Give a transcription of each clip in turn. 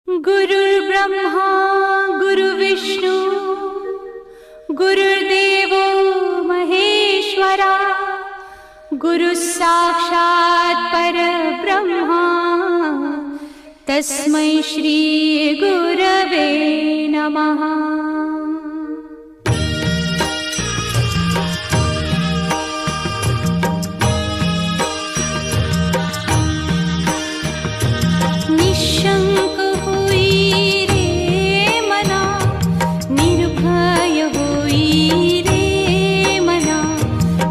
गुरुर्ब्रह्मा गुरुविष्णू गुरुर्देवो महेश्वरा गुरुसाक्षात् परब्रह्मा तस्मै श्री गुरवे नमः। निशंक होई रे मना, निर्भय होई रे मना,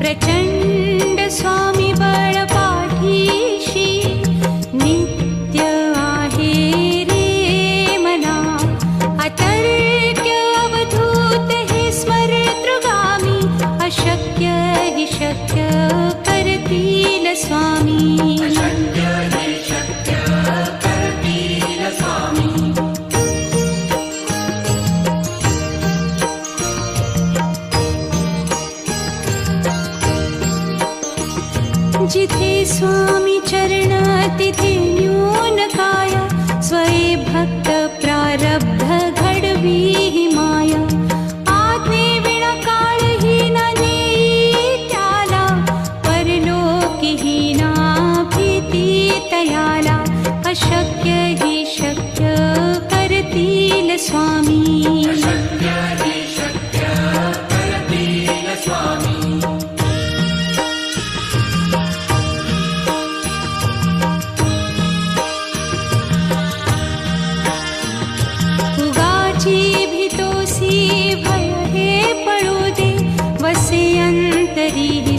प्रचंड स्वामी बळ पाठीशी नित्य आहे रे मना। अतर्क्य अवधूत हे स्मरतृगामी, अशक्य हि शक्य करतील स्वामी। जिथे स्वामी चरण तिथे न्यून काय, स्वये भक्त प्रारब्ध घडवी ही माया। आज्ञे विना काळही न नेई त्याला, परलोकी ही ना भीती तयाला। अशक्य ही शक्य करतील स्वामी।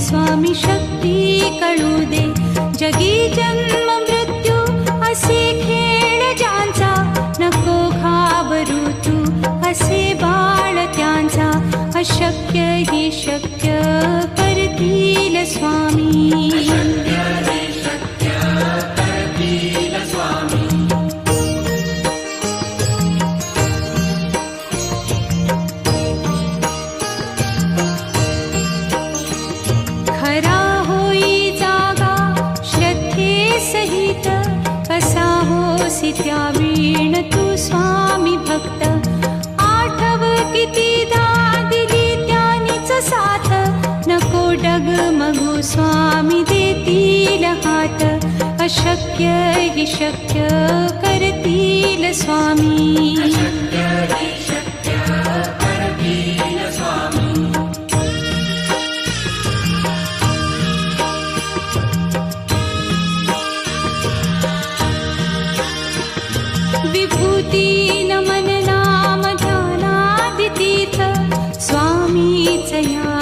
स्वामी शक्ती कळू दे, जगी जन्म मृत्यू असे खेळ ज्यांचा। नको घाबरू तू असे बाळ त्यांचा, अशक्य ही शक्य करतील स्वामी। खरा होई जागा श्रद्धे सहित, कसा होसी त्या वीण तू स्वामी भक्त। आठव कितीदा दिली त्यानीच साथ, नको डगमगू स्वामी देतील हात। अशक्य हि शक्य करतील स्वामी। विभूती नमन नाम ध्यानादितीर्थ, स्वामीच या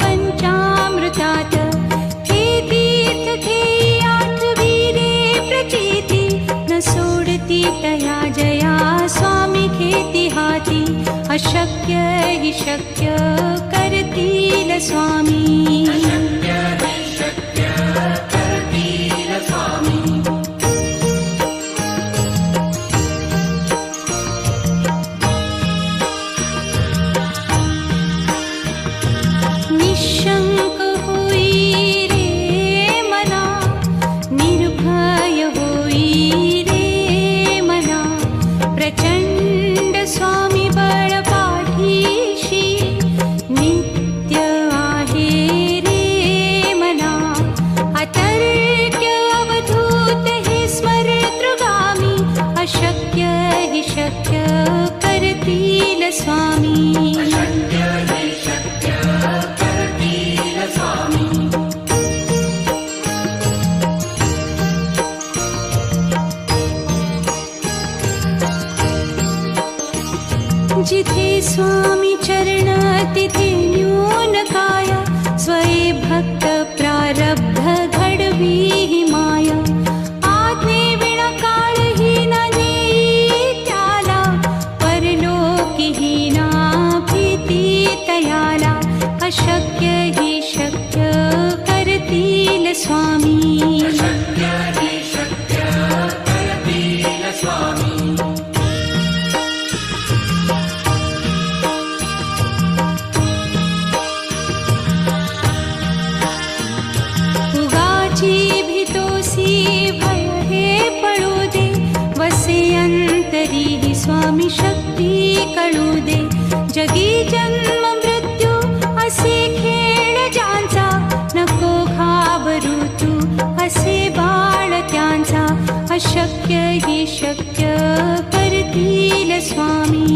पंचामृतात। हे तीर्थ घेई आठवी रे प्रचिती, न सोडती तया जया स्वामी घेती हाती। अशक्य हि शक्य करतील स्वामी। निशंक होई रे मना, निर्भय होई रे मना, प्रचंड स्वामी बळ पाठीशी नित्य आहे रे मना। अतर्क्य अवधूत हे स्मरतृगामी, अशक्य हि शक्य करतील स्वामी। जिथे स्वामी चरण तिथे न्यून काय, स्वये भक्त प्रारब्ध घडवी ही माया। आज्ञे विना काळही न नेई त्याला, परलोकी ही ना भीती तयाला। अशक्य ही शक्य करतील स्वामी। उगाची भीतोसी भय हे पळू दे, वसे अंत तरीही स्वामी शक्ती कळू दे. जगी जन्म मृत्यू असे खेळ ज्यांचा, नको घाबरू तू असे बाळ त्यांचा. अशक्य ही शक्य करतील स्वामी.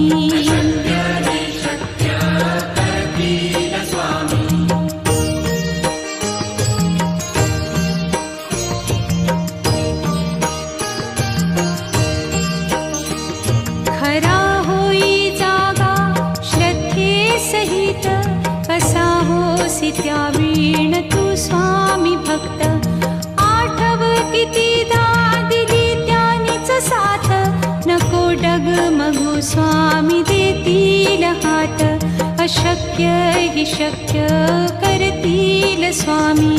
खरा होई जागा श्रद्धे सहित, कसा होसी त्यावीण तू स्वामी भक्त. आठव कितीदा दिली त्यानीच साथ, नको डगमगू स्वामी देतील हात. अशक्य ही शक्य करतील स्वामी.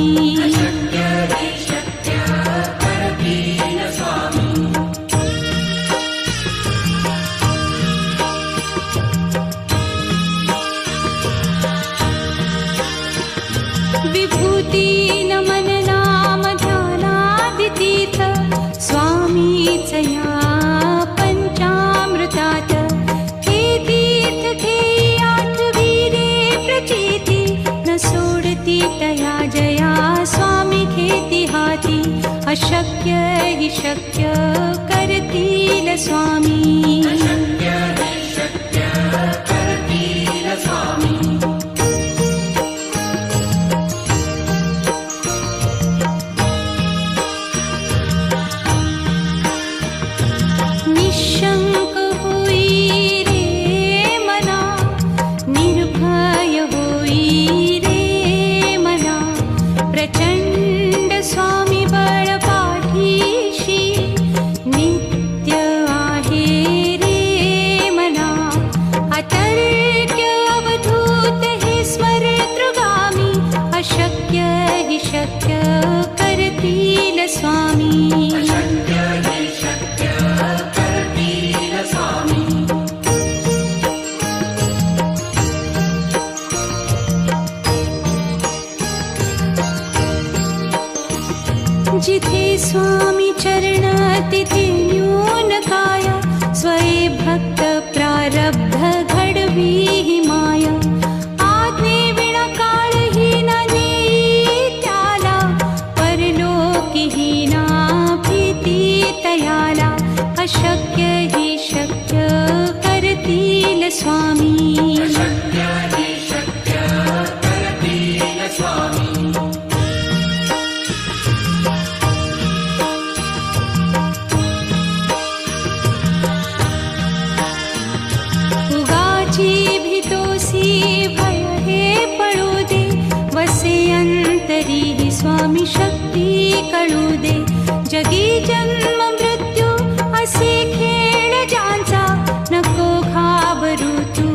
विभूती नमन नाम ध्यानादितीर्थ, स्वामीच या पंचामृतात. हे तीर्थ घेई आठविरे प्रचिती, न सोडती तया जया स्वामी घेती हाती. अशक्य ही शक्य करतील स्वामी. निशंक होई रे मना, निर्भय होई रे मना. प्रचंड स्वामी बळ पाठीशी, नित्य आहे रे मना. अतर्क्य अवधूत हे स्मरतृगामी, अशक्य हि शक्य करतील स्वामी. जिथे स्वामी चरण तिथे न्यून काया, स्वये भक्त प्रारब्ध घडवी ही माया. आज्ञे विना काळही न नेई त्याला, परलोकीही ना भीती तयाला. अशक्य ही शक्य करतील स्वामी. भीतोसी भय हे पळू दे, वसे अंतरी ही स्वामी शक्ती कळू दे. जगी जन्म मृत्यू असे खेळ ज्यांचा, नको घाबरू तू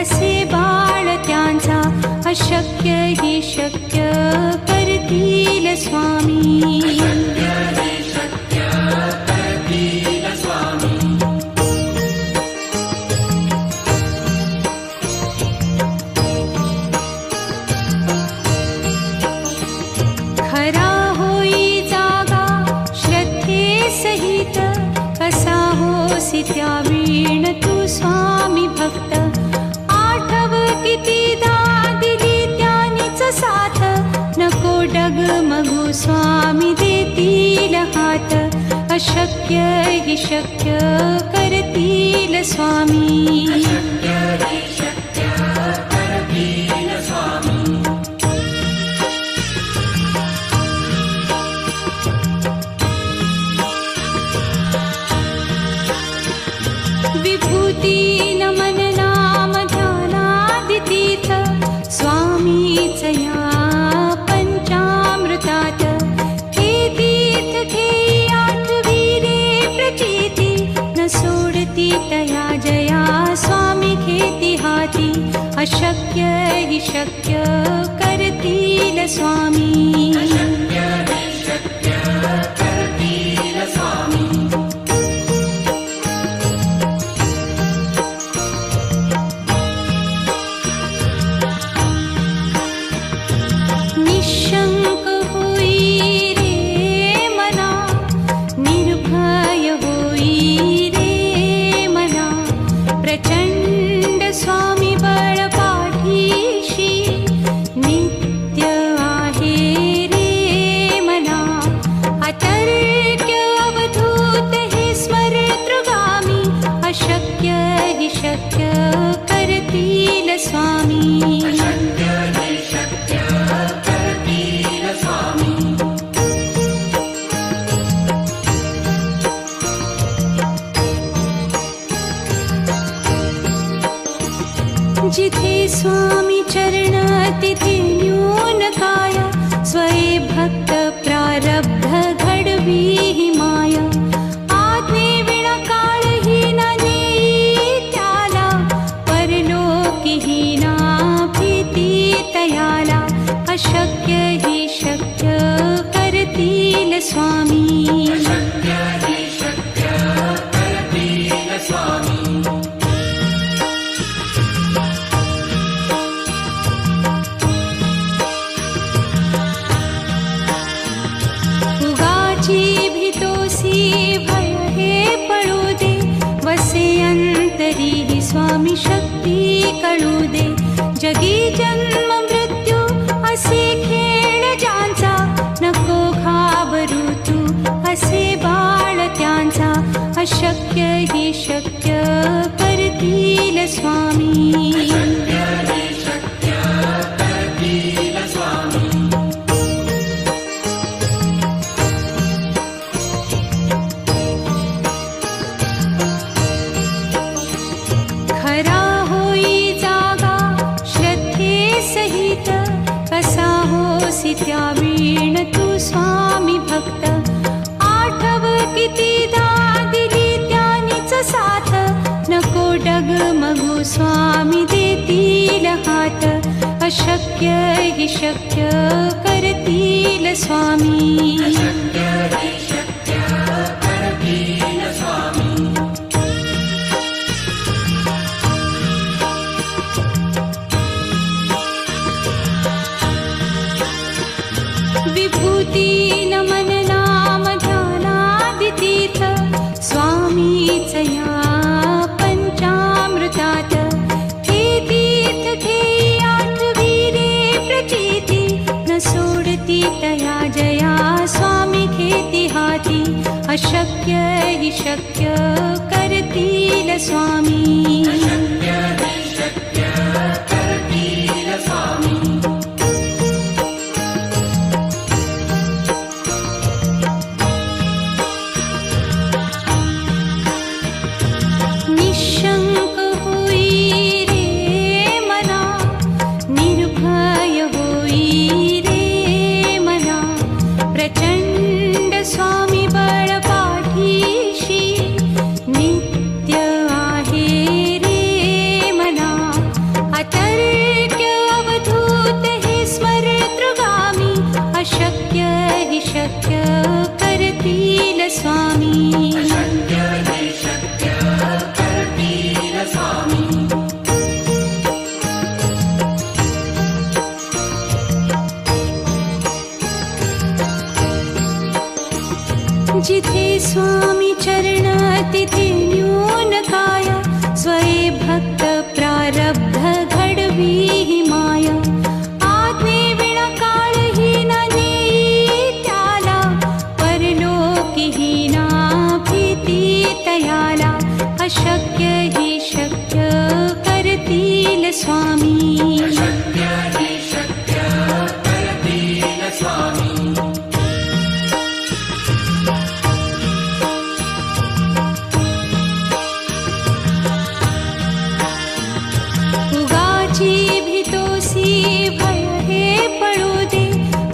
असे बाळ त्यांचा. अशक्य ही शक्य करतील स्वामी. खरा होई जागा श्रद्धे सहित, कसा होसी त्यावीण तू स्वामी भक्त. आठव कितीदा दिली त्यानीच साथ, नको डगमगू स्वामी देतील हात. अशक्य हि शक्य करतील स्वामी. विभूती नमन नाम ध्यानादितीर्थ, स्वामीच या पंचामृतात. हे तीर्थ घेई आठविरे प्रचिती, न सोडती तया जया स्वामी घेती हाती. अशक्य हि शक्य करतील स्वामी. निशंक होई रे मना, निर्भय होई रे स्वामी जिथे स्वामी चरण तिथे न्यून काया स्वये भक्त प्रारब्ध घडवी ही माया आज्ञे विना काळही न नेई त्याला परलोकीही ना भीती तयाला अशक्य ही शक्य करतील स्वामी भय हे पडू दे वसे अंतरी ही स्वामी शक्ती कळू दे जगी जन्म मृत्यू असे खेळ ज्यांचा नको घाबरू तू असे बाळ त्यांचा अशक्य ही शक्य करतील स्वामी त्यावीण तू स्वामी भक्त आठव कितीदा दिली त्यानीच साथ नको डगमगू स्वामी देतील हात अशक्य ही शक्य करतील स्वामी विभूती नमन नाम ध्यानादितीर्थ स्वामीच या पंचामृतात हे तीर्थ घेई आठवी रे प्रचिती न सोडती तया जया स्वामी घेती हाती अशक्य ही शक्य करतील स्वामी जिथे स्वामी चरण तिथे न्यून काया स्वये भक्त प्रारब्ध घडवी ही माया आज्ञे विना काळही न नेई त्याला परलोकीही ना भीती तयाला अशक्य ही शक्य करतील स्वामी भय हे पडू दे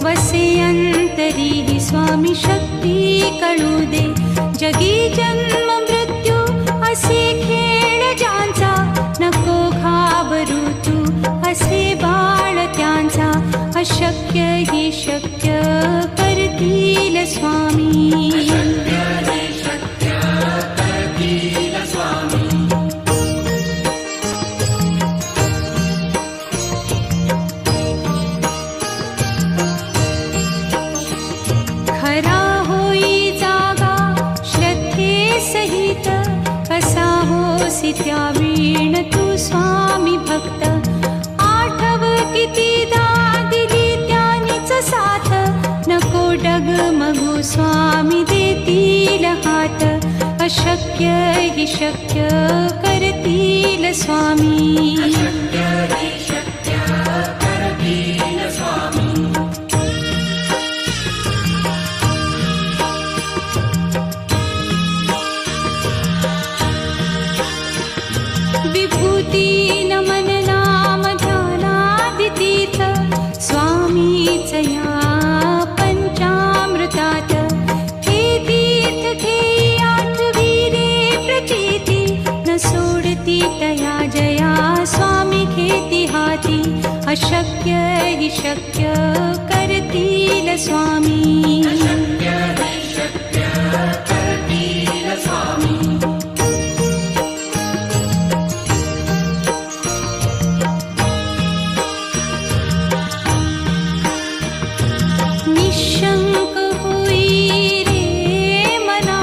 वसे अंतरी ही स्वामी शक्ती कळू दे जगी जन्म मृत्यू असे खेळ ज्यांचा नको घाबरू तू असे बाळ त्यांचा अशक्य ही शक्य करतील स्वामी त्यावीण तू स्वामी भक्त आठव कितीदा दिली त्यानीच साथ नको डगमगू स्वामी देतील हात अशक्य अशक्य हि शक्य करतील स्वामी. विभूती नमन नाम ध्यानादितीर्थ स्वामीच या पंचामृतात. हे तीर्थ घेई आठविरे प्रचिती न सोडती तया जया स्वामी घेती हाती. अशक्य हि शक्य करतील स्वामी. निशंक होई रे मना,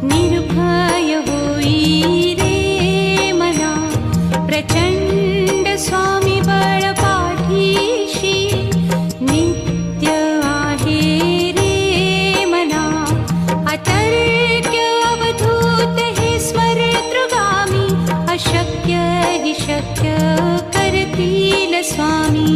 निर्भय होई रे मना. प्रचंड स्वामी बळ पाठीशी नित्य आहे रे मना. अतर्क्य अवधूत हे स्मरतृगामी. अशक्य हि शक्य करतील स्वामी.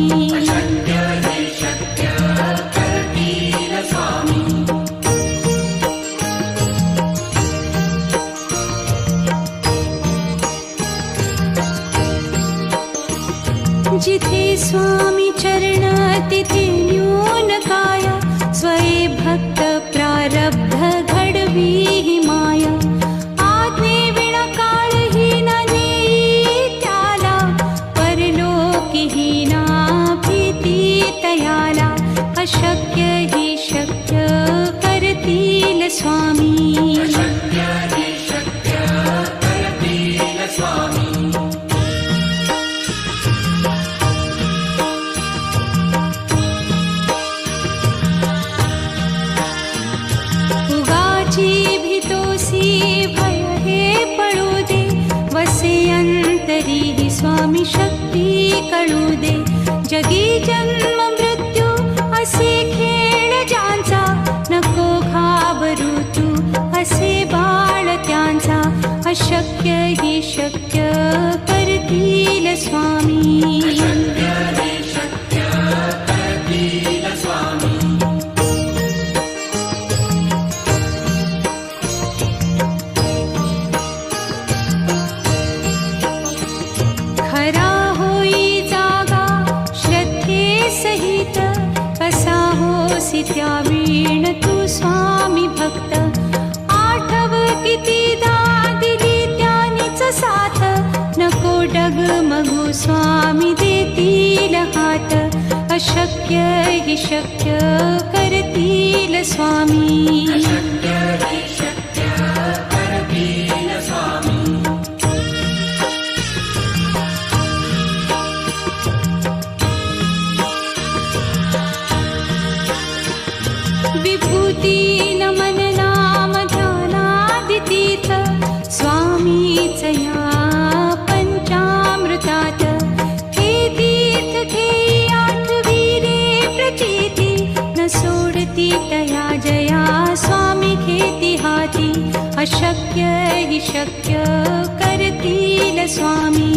जिथे स्वामी चरण तिथे न्यून काय. स्वये भक्त प्रारब्ध घडवी हि माया. आज्ञे विना काळही न नेई त्याला. परलोकी हि ना भीती तयाला. अशक्य हि शक्य करतील स्वामी. भय हे पळू दे. वसे अंतरी हि स्वामी शक्ती कळू दे. जगी जन्म मृत्यू असे खेळ ज्यांचा. नको घाबरू तू असे बाळ त्यांचा. अशक्य हि शक्य करतील स्वामी. खरा होई जागा श्रद्धे सहित. कसा होसी त्या वीण तू स्वामी भक्त. आठव कितीदा दिली त्यानीच साथ. नको डगमगू स्वामी देतील हात. अशक्य हि शक्य करतील स्वामी. विभूती नमन नाम ध्यानादितीर्थ स्वामीच या पंचामृतात. हे तीर्थ घेई आठविरे प्रचिती न सोडती तया जया स्वामी घेती हाती. अशक्य हि शक्य करतील स्वामी.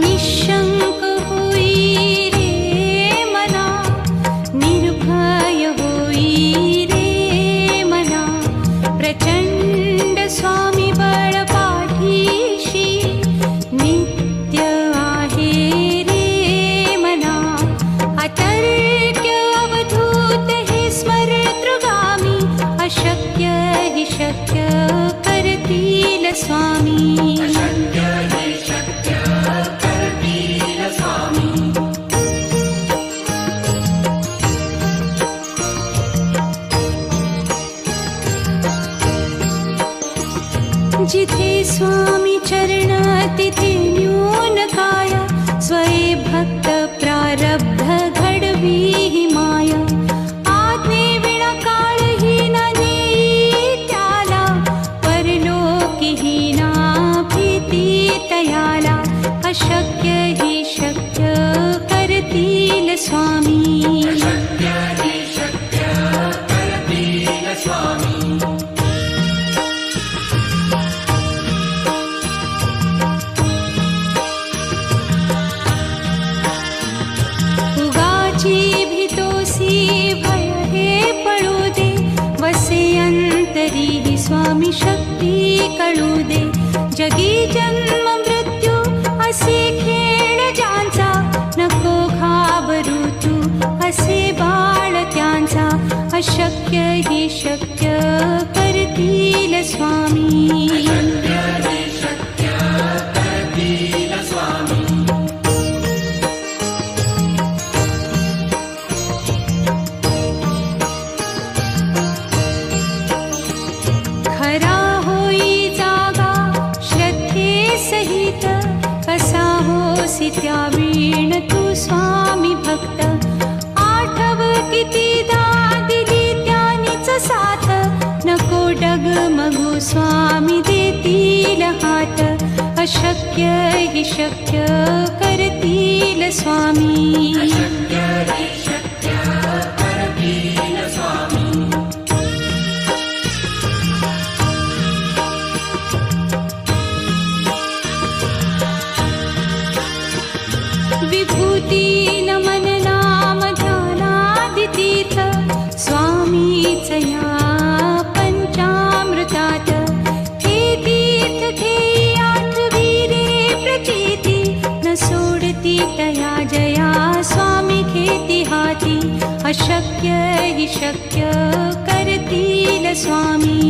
निशंक होई रे मना, निर्भय होई रे मना. प्रचंड स्वामी बळ पाठीशी नित्य आहे अशक्य हि शक्य करतील स्वामी. उगाची भीतोसी भय हे पळू दे, वसे अंतरी ही स्वामी शक्ती कळू दे. जगी जन्म मृत्यू असे खेळ ज्यांचा, नको घाबरू तू असे बाळ त्यांचा. अशक्य हि शक्य करतील स्वामी. खरा होई जागा श्रद्धे सहित, कसा होसी त्या वीण तू स्वामी भक्त. आठव कितीदा दिली त्यानीच साथ, नको डगमगू स्वामी देतील हात. अशक्य हि शक्य करतील स्वामी. विभूती नमन नाम ध्यानादितीर्थ, स्वामीच या पंचामृतात. हे तीर्थ घेई आठवी रे प्रचिती, न सोडती तया जया स्वामी घेती हाती. अशक्य हि शक्य करतील स्वामी.